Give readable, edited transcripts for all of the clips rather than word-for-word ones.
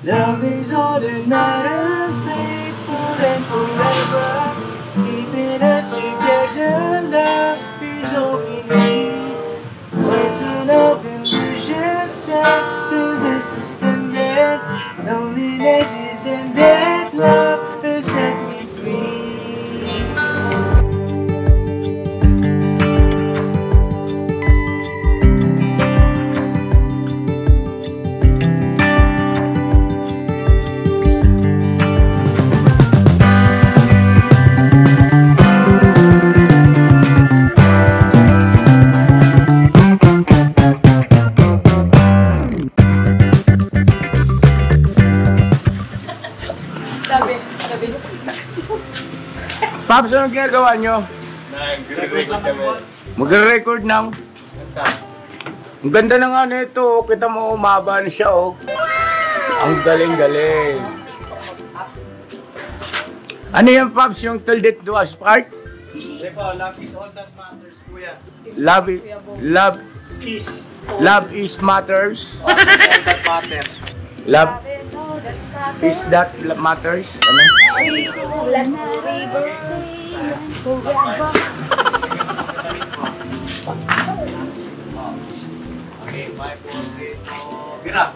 Love is all that matters, faithful and forever. Keeping us together, love is all we need. Poison of illusion, sectors is suspended. Loneliness is ended, love has set me free. Paps, anong ginagawa nyo? Nag-record kami. Magre-record ng... Ang ganda na nga nito. Kita mo, umaba na siya, oh. Ang galing-galing. Ano yan, Paps? Yung Till Death Do Us Part? Hindi po, love is all that matters, kuya. Love is matters. All that matters. Love is that matters. Ano? Okay, 5, 4, 3, 2, get up.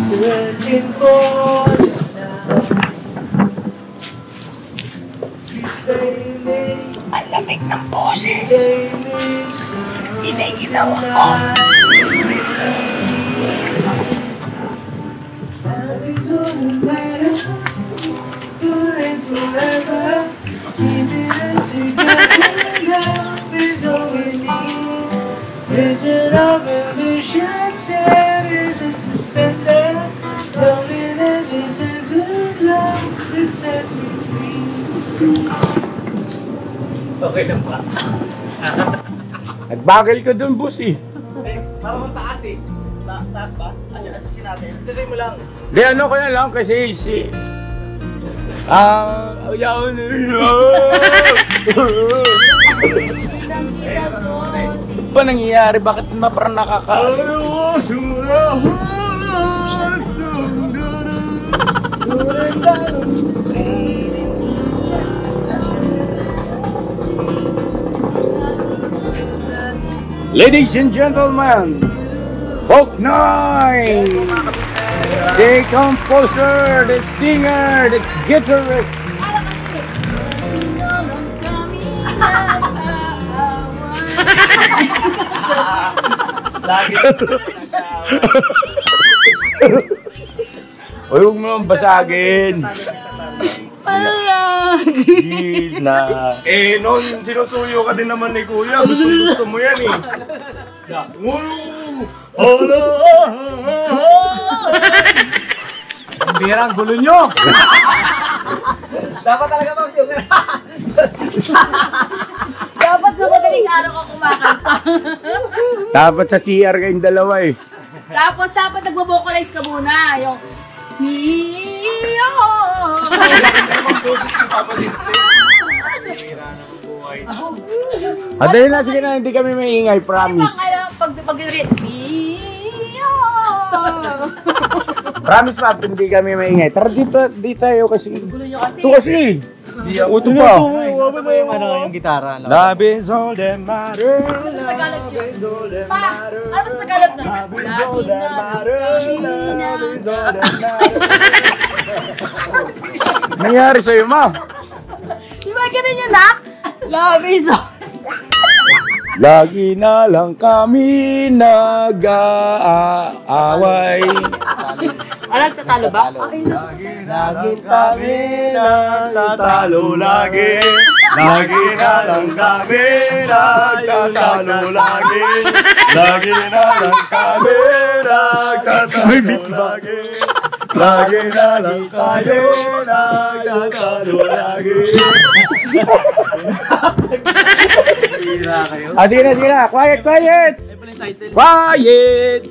Searching for Ang lamig ng boses. Ginaginaw ako. Okay lang ba? Nagbagal ka dun, boss eh. Parang taas eh. Taas ba? Ano si natin? Kasi mo lang. Di ano ko na lang kasi si... Yaon. Ano ba nangyayari? Bakit na parang nakaka... Ladies and gentlemen, Folk Night! The composer, the singer, the guitarist. Lagi. Uy, huwag mo naman basagin. Palagi na. Eh, noon sinusuyo ka din naman ni Kuya. Gusto mo yan eh. Ang birang gulo nyo. Dapat talaga ba yung Dapat sa madaling araw ka kumakanta. Dapat sa CR kayong dalawa eh. Tapos dapat nagbo-vocalize ka muna. Yung... Mio! Dahil na, sige na, hindi kami maingay, promise. Pag-read, Mio! Promise pa, hindi kami maingay. Tara dito, di tayo kasi. Gulo nyo kasi. Ito kasi. Ito pa. yung gitara? Love is all that matters. Tagalog yun. Pa! Ano sa Tagalog na? Nangyari sa'yo, ma? Di ba ganun yun, nak? Love is all. Lagi na lang kami nag-aaway. Alam, tatalo ba? Lagi kami nagtatalo lagi. Lagi na lang kami nagtatalo lagi. Lagi na lang kami nagtatalo lagi. Lagi na lang tayo nagkakalo lagi. Sige na. Quiet. Quiet!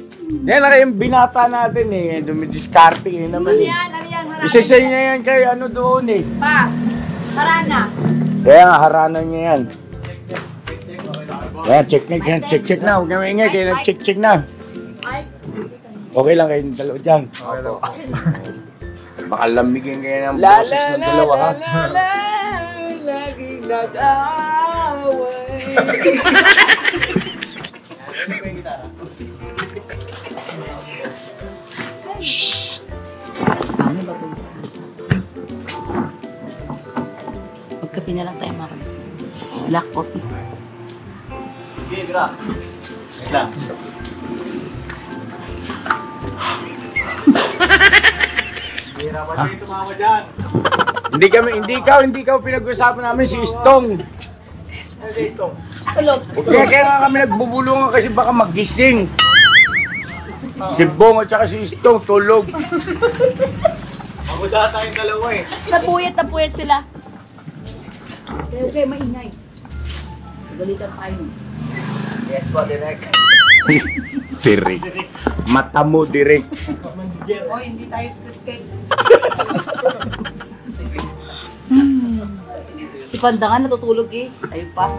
Yan na kayong binata natin eh. Dumidiskarte eh naman eh. Ano yan? Harana. Isa niya yan kay ano doon eh. Pa, harana. Kaya nga, harana niya yan. Yan, check na. Huwag na maingay, kaya nag-check na. Ay, Okay lang kayong dalawa dyan. Okay lang. Baka lamigin kayo ng boses ng dalawa ha. laging nag-aaway. Magkape na lang tayo mga kamusta. Black coffee. Sige, bra. Wait lang. Hirapan kayo tumawa dyan. Hindi ka pinag-usapan namin si Istong. Ano si Istong? Tulog. Kaya nga kami nagbubulungan kasi baka magising. Si Bong at saka si Istong tulog. Maguda tayong dalawa eh. Napuyat sila. Okay, maingay. Galitan tayo. Yes po, direct. Direk. Mata mo direk. Oh, hindi tayo stress cake. Si Panda nga natutulog eh. Ayun pa.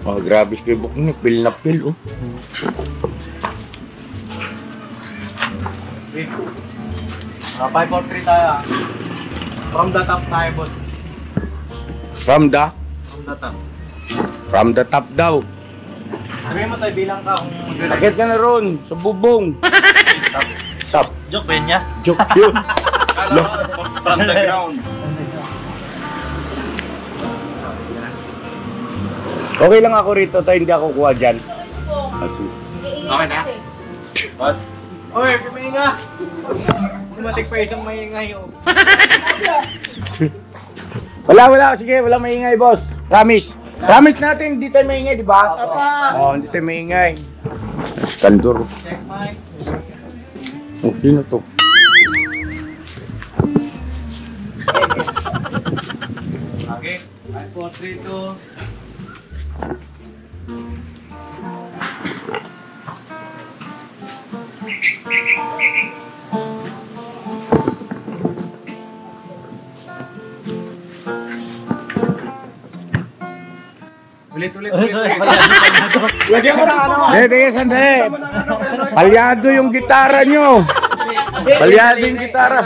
Oh, grabe si Bok ni pil na pil oh. Wait. 543 tayo ah. From the top tayo, boss. From the From the top. daw. Sabihin mo tayo, bilang ka kung mag-relax. Akit ka na ron sa bubong. Top. Joke ba yun niya? Joke yun. From the ground. Okay lang ako rito, tayo hindi ako kuha dyan. Kasi, Okay na? Boss. Oy, pumahinga! Kumatik pa isang maingay oh. wala. Sige, wala maingay, boss. Promise. Promise natin, hindi tayo maingay, di ba? Oo, hindi tayo maingay. Kandor. Check mic. Oh, sino to? Okay. 543 to. Ulit. Lagyan ko ng ano. Sandali. Palyado yung gitara nyo. Palyado yung gitara.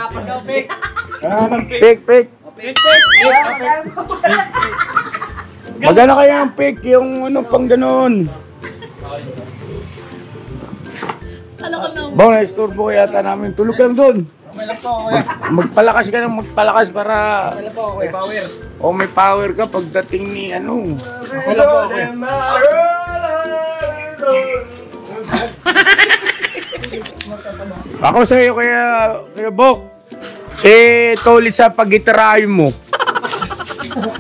Pick. Magano kayo ang pick, yung ano pang ganun. Bang, na-istorbo yata namin. Tulog lang doon. Magpalakas ka ng magpalakas para... May power. O may power ka pagdating ni ano. Ako sa'yo kaya Bok. Si Tolit sa pag-gitarahin mo.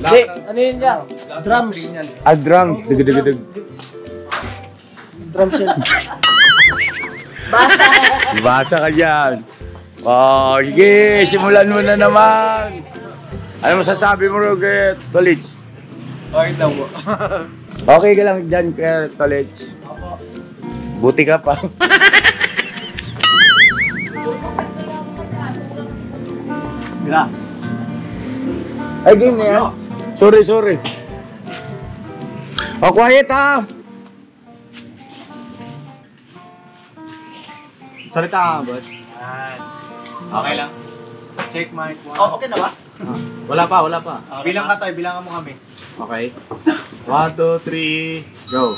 Ano yun niya? Drums. Drums. Dig. Drums yan. Basa ka dyan. Oh, sige, simulan mo na naman. Ano masasabi mo, Roget? Tolit? Okay daw mo. Okay ka lang dyan, kaya Tolit. Buti ka pa. Mira. Ay, game na yan. Sorry. Oh, quiet ha. Salita ka, boss. Okay lang. Check mic. Oh, okay na ba? Wala pa. Bilang ka tayo, bilangan mo kami. Okay. 1, 2, 3, go.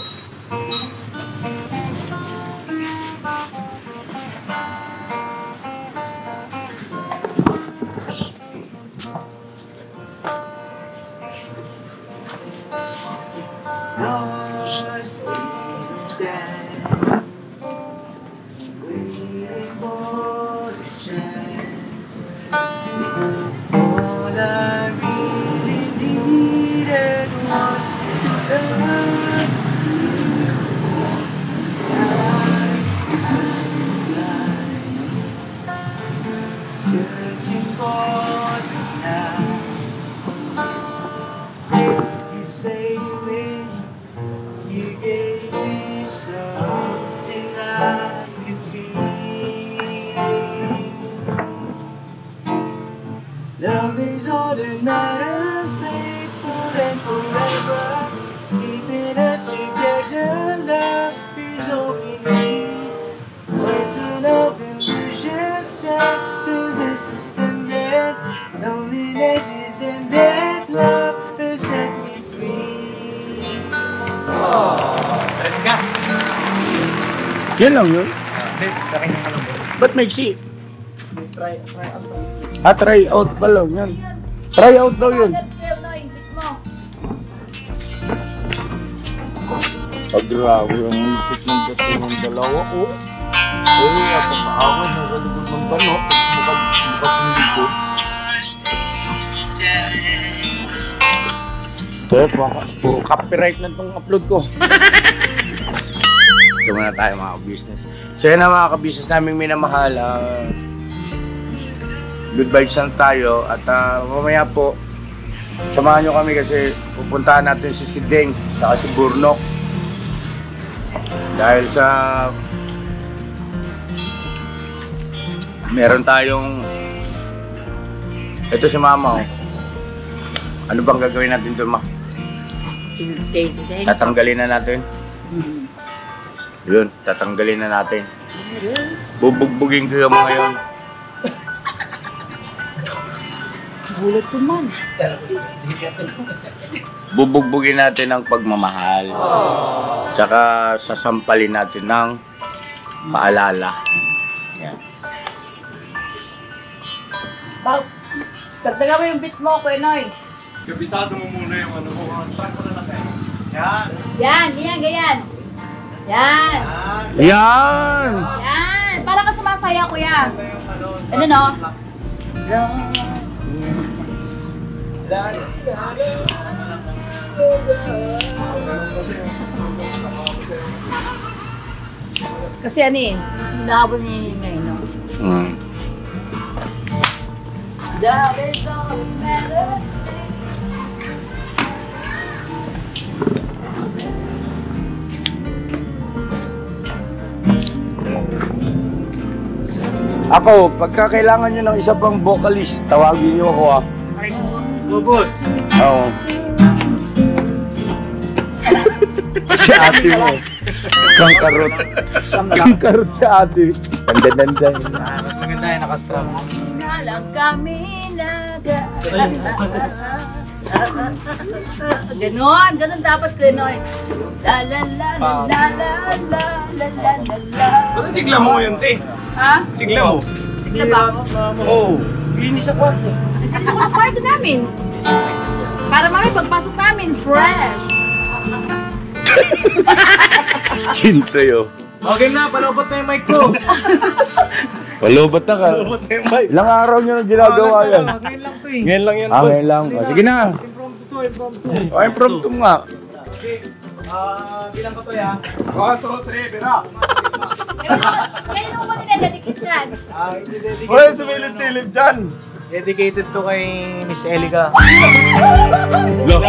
Yan lang yun. Hindi, sa kanya ka lang bro. Ba't maiksi? Try out. Try out pa lang yan. Try out daw yun. Pag-grabe yung higpit ng dating ng dalawa ko. At ang aaway ng galigod ng bano. Bukas hindi ko. Puro copyright na itong upload ko. Ito muna tayo mga ka-business. So yun na mga ka-business naming minamahal. Good vibes lang tayo. At mamaya po, samahan nyo kami kasi pupuntahan natin si Sideng saka si Burnok. Dahil sa meron tayong ito si Mama. Ano bang gagawin natin doon, Ma? Tatanggalin na natin. Yun, tatanggalin na natin. Bubugbugin ko yung mga yun. Bulat ko man. Bubugbugin natin ang pagmamahal. Tsaka sasampalin natin ng paalala. Yan. Pagdaga mo yung bit mo, Kuya Noy. Kabisado mo muna yung ano mo. Try mo na lang kayo. Yan. Yan, ganyan, ganyan. Yan. Yan! Yan. Para ka sumasaya, Kuya. Ano no? Kasi ano eh, nahabol niya yung ngayon, no? Love is all that matters. Ako, pagka kailangan nyo ng isa pang vocalist, tawagin nyo ako Bubos. Oo. Si ate mo. Kangkarot. Kangkarot si ate. Tanda-tanda. Mas maganda yung nakastrap. Nalang kami Ganon, ganon dapat Kuya Noy. La la la la la la la la la la la. Ba't sigla mo yun, te? Ha? Sigla mo. Sigla ba ako? Oo. Linis sa kwarto. Ito ko ang kwarto namin. Para mami pagpasok namin, fresh. Chintoy, oh. Okay na, palobot na yung mic ko. Palobot na ka. Lumot na yung mic. Ilang araw nyo na ginagawa yan? Ngayon lang to eh. Ngayon lang yan, Ngayon lang. Sige na. Impromptu to, impromptu. O, impromptu nga. Okay. Bilang ko to ya. 1, 2, 3, bira. Kaya naman mo dinededicate yan. Hindi dedicated. Wala sumilip-silip dyan. Dedicated to kay Miss Elica. Look.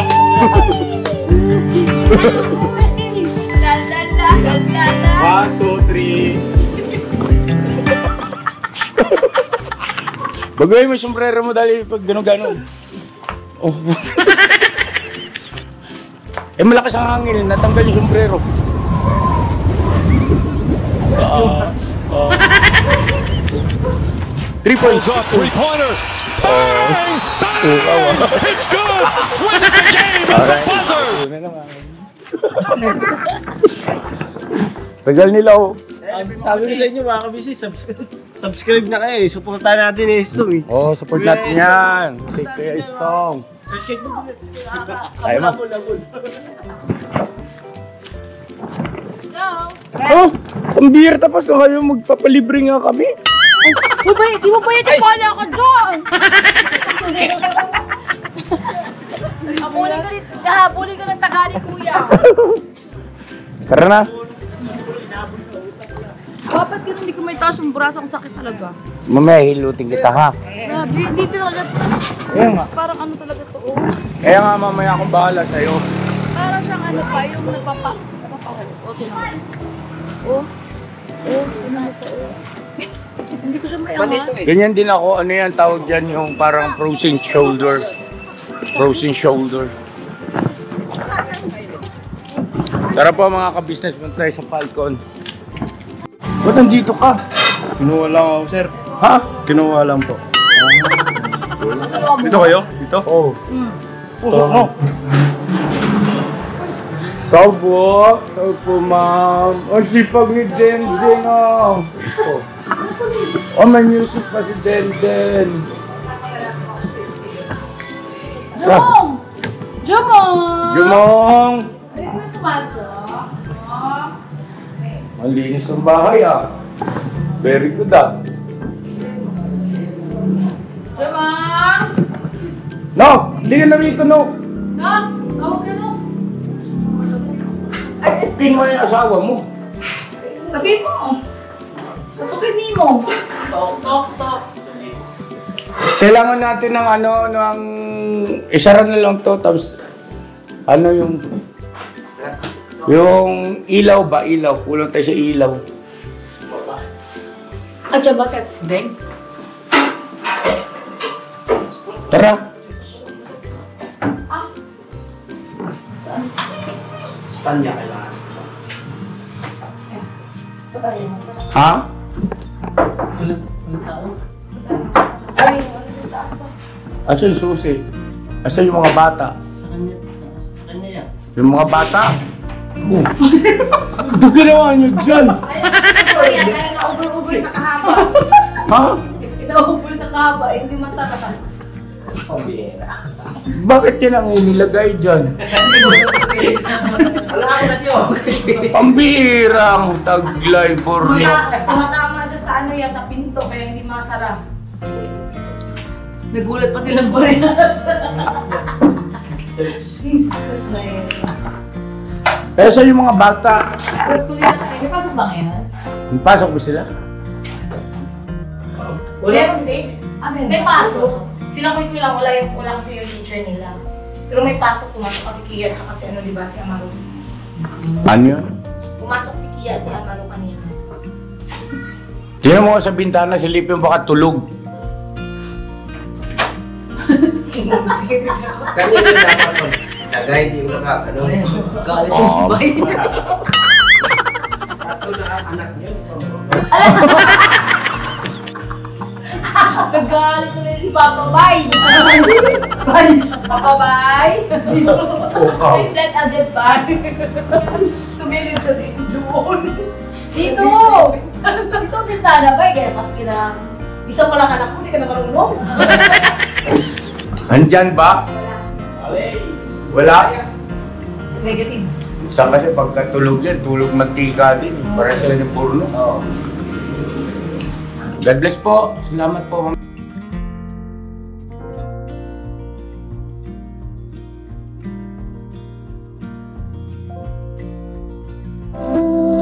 La la la la la la. 1, 2, 3. Bagay mo yung sombrero mo dali pag gano'n-gano'n. Oh. Eh malakas ang hangin, natanggal yung sombrero. 3 points. Three-pointer. It's good. Wins the game at the buzzer. Tagal nila, oh. Sabi ko sa inyo mga kabisi, subscribe na kayo eh. Supportahan natin eh, Stong eh. Oh, support natin yan. Si Kuya Istong. Subscribe mo. Tayo mo. Go. Oh, ang beer tapos na kayo magpapalibre nga kami. Di mo ba yung pala ako dyan? Habulin ka ng tagali, Kuya. Tara na. Dapat ganun, hindi ko may taas yung braso, ang sakit talaga. Mamaya hilutin kita, ha? Grabe, hindi talaga. Kaya nga. Parang ano talaga to, oh. Kaya nga mamaya akong bahala sa'yo. Parang siyang ano pa, yung napapahos. O, tinan mo. Oh. Oh, tinan mo to, oh. Hindi ko siya may angat. Ganyan din ako. Ano yan tawag dyan? Yung parang frozen shoulder. Frozen shoulder. Tara po mga ka-business, punta tayo sa Falcon. Ba't nandito ka? Kinuha lang ako, sir. Ha? Kinuha lang po. Dito kayo? Dito? Oo. Puso ko. Ikaw po? Ikaw po, ma'am. Ang sipag ni Denden, ah. Oh, may music pa si Denden. Jumong! Jumong! Jumong! Ay, ko na tumasok. Malinis ang bahay, ah. Very good, ah. Jumong! No! Hindi ka na rito, no! No? Tawag ka no? Tapukin mo na yung asawa mo. Sabi mo. Tutukin mo. Tok, tok, tok. Kailangan natin ng isara na lang to, tapos yung ilaw ba? Ilaw. Kulang tayo sa ilaw. At dyan ba sa Deng? Tara. Stand niya kailangan. Ha? Walang tao. Asan yung susi? Asan yung mga bata? Sa kanya yan. Yung mga bata? Oh. Ito ginawa niyo dyan? Kaya na-over-over sa kahaba. Ha? Na-over sa kahaba, hindi masarap. Bakit yan ang inilagay dyan? Wala ako na siyo. Pambihirang taglay borneo. Tumatama siya sa sa pinto, kaya hindi masarap. Nagulat pa silang parehas. Kaya saan yung mga bata? Tapos kulit na tayo. May pasok ba ngayon? Pasok ba sila? Meron din. May pasok. Sila ko lang, wala kasi yung teacher nila. Pero may pasok, pumasok kasi Kia at kasi diba, si Amaro. Ano yun? Pumasok si Kia at si Amaro kanina. Tingnan mo sa bintana, silipin baka tulog. Kanya yung dapat ko. Tagay, hindi mo nakakano. Galit yung si Bay. Ato na anak niyo. Nagalit na rin si Papa Bay. Bay! Papa Bay! May flat agad ba? Sumilip siya dito doon. Dito! Dito ang bintana ba? Kaya maski na isang walang anak mo, hindi ka na marunong. Andyan ba? Wala? Negative. Saan kasi pagkatulog yan, tulog mantika din. Para sila ni Purno. God bless po. Salamat po.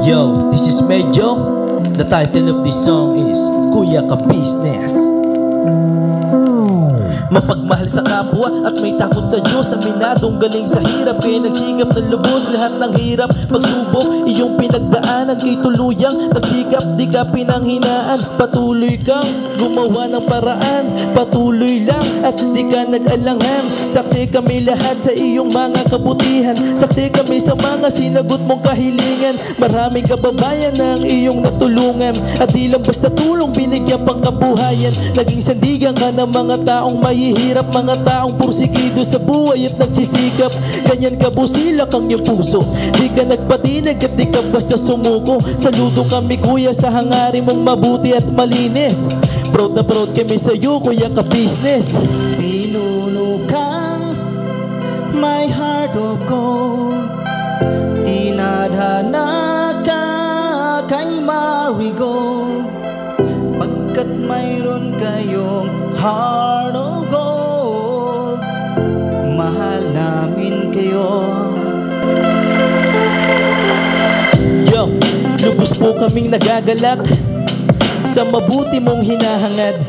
Yo, this is Medyo. The title of this song is Kuya Ka Business. Mapagmahal sa kapwa at may takot sa Diyos. Aminadong galing sa hirap, kaya nagsikap ng lubos. Lahat ng hirap, pagsubok, iyong pinagdaanan. Kay tuluyang nagsikap, di ka pinanghinaan. Patuloy kang gumawa ng paraan. Patuloy lang at di ka nag-alangan. Saksi kami lahat sa iyong mga kabutihan. Saksi kami sa mga sinagot mong kahilingan. Maraming kababayan na ang iyong natulungan. At di lang basta tulong, binigyan pang kabuhayan. Naging sandigan ka ng mga taong mahihirap, mga taong pursigido sa buhay at nagsisikap. Ganyan ka busilak ang iyong puso, di ka nagpatinag at di ka basta sumuko. Saludo kami kuya sa hangarin mong mabuti at malinis. Proud na proud kami sa iyo Kuya Ka Business. Pinulukang my heart of gold, tinadhana ka kay Marigold. Pagkat mayroon kayong heart of gold, mahal namin kayo. Yo, lubos po kaming nagagalak sa mabuti mong hinahangad.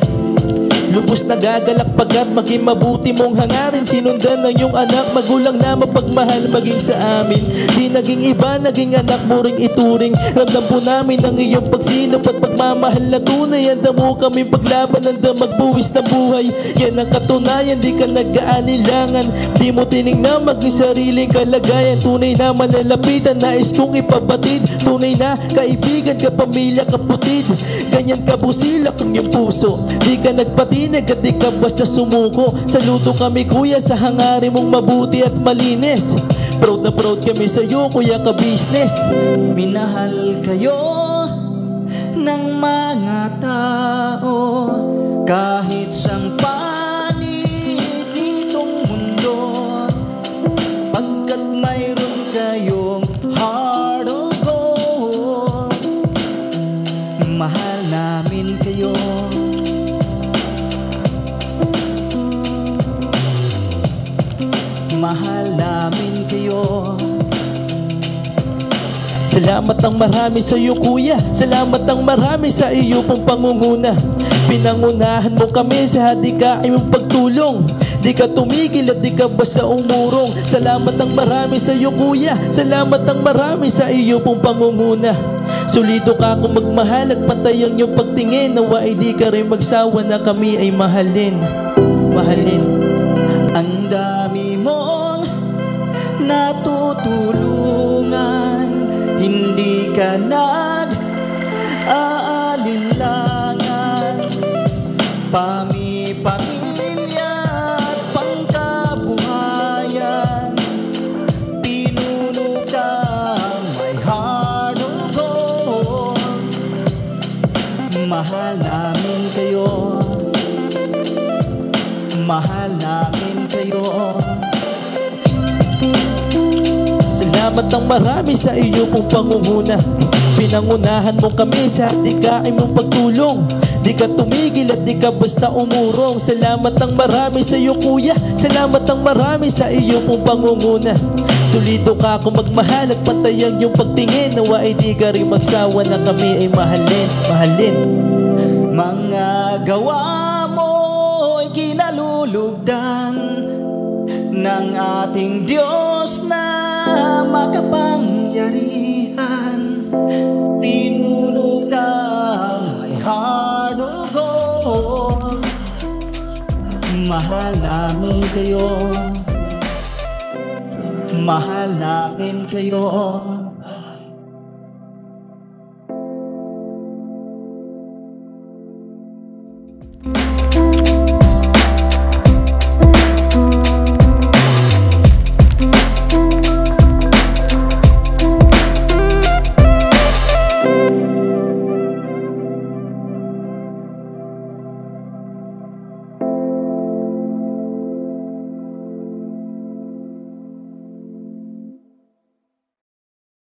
Lubos nagagalak pagkat maging mabuti mong hangarin. Sinundan ng iyong anak, magulang na mapagmahal maging sa amin. Di naging iba, naging anak mo ring ituring. Ramdam po namin ang iyong pagsinop at pagmamahal na tunay. Handa mo kami paglaban, handa magbuwis ng buhay. Yan ang katunayan, di ka nag-aalilangan. Di mo tinignan maging sariling kalagayan. Tunay na manalapitan, nais kong ipabatid. Tunay na kaibigan, kapamilya, kaputid. Ganyan kabusilak ang iyong puso, di ka nagpatinag at di ka basta sumuko. Saludo kami kuya sa hangarin mong mabuti at malinis. Proud na proud kami sa'yo, kuya ka-business. Minahal kayo ng mga tao kahit sang panig nitong mundo, pagkat mayroon kayong heart of gold. Mahal namin kayo. Mahal namin kayo. Salamat ang marami sa iyo, kuya. Salamat ang marami sa iyo pong pangunguna. Pinangunahan mo kami sa hadikain mong pagtulong. Di ka tumigil at di ka basta umurong. Salamat ang marami sa iyo, kuya. Salamat ang marami sa iyo pong pangunguna. Solido ka kung magmahal at pantay ang iyong pagtingin. Nawa ay di ka rin magsawa na kami ay mahalin. Mahalin. Ang dami mong natutulungan, hindi ka nag-aalinlangan. Pamilya at pangkabuhayan, pinuno ka may heart of gold. Mahal namin kayo. Mahal namin kayo. Salamat ang marami sa iyo pong pangunguna. Pinangunahan mo kami sa hadikain mong pagtulong. Di ka tumigil at di ka basta umurong. Salamat ang marami sa iyo, kuya. Salamat ang marami sa iyo pong pangunguna. Solido ka kung magmahal at pantay ang iyong pagtingin. Nawa ay di ka rin magsawa na kami ay mahalin. Mahalin. Mga gawa mo'y kinalulugdan ng ating Diyos na makapangyarihan. Pinuno ka may heart of gold. Mahal namin kayo. Mahal namin kayo.